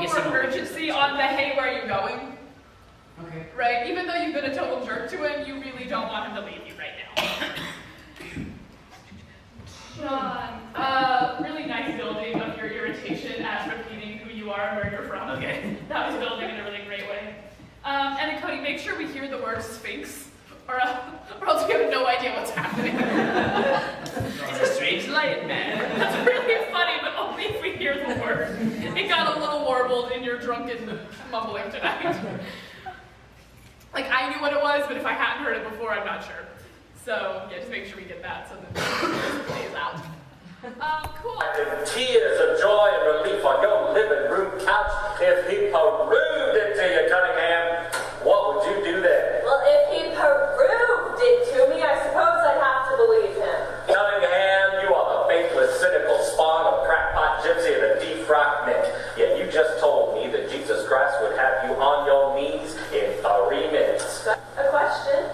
more urgency on the hey, where are you going? Okay. Right? Even though you've been a total jerk to him, you really don't want him to leave you right now. John, really nice building of your irritation as repeating who you are and where you're from. Okay. That was building in a really great way. And then Cody, make sure we hear the word Sphinx, or else we have no idea what's happening. It's a strange light, man. That's really funny, but only if we hear the word. It got a little warbled in your drunken mumbling tonight. Like, I knew what it was, but if I hadn't heard it before, I'm not sure. So, yeah, just make sure we get that so that it plays out. Cool. Tears of joy and relief on your living room couch if he perused it to you, Cunningham. What would you do then? Well, if he perused it to me, I suppose I'd have to believe him. Cunningham, you are the faithless, cynical spawn of crackpot gypsy and a defrocked Nick. Yet you just told me that Jesus Christ would have you on your knees in 3 minutes. A question?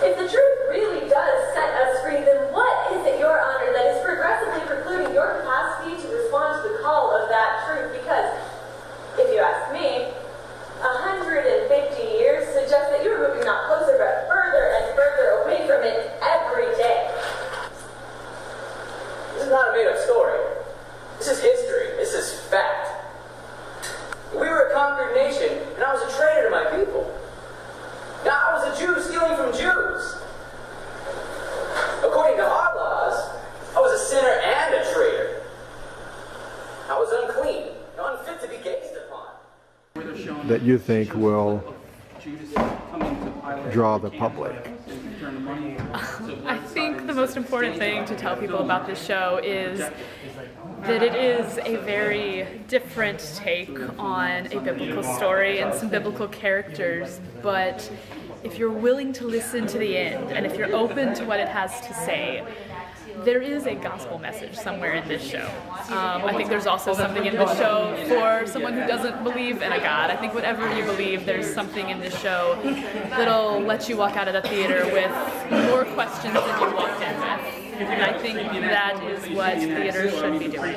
If the truth really does set us free, then what is it, Your Honor, that is progressively precluding your capacity to respond to the call of that truth? Because, if you ask me, 150 years suggest that you're moving not closer, but further and further away from it every day. This is not a made-up story. This is history. This is fact. We were a conquered nation, and I was a traitor to my people. Now, I was a Jew stealing from Jews. According to our laws, I was a sinner and a traitor. I was unclean and unfit to be gazed upon. That you think will draw the public? I think the most important thing to tell people about this show is that it is a very different take on a biblical story and some biblical characters, but if you're willing to listen to the end and if you're open to what it has to say, there is a gospel message somewhere in this show. I think there's also something in this show for someone who doesn't believe in a God. I think whatever you believe, there's something in this show that'll let you walk out of the theater with more questions than you walked in with. And I think that is what theater should be doing.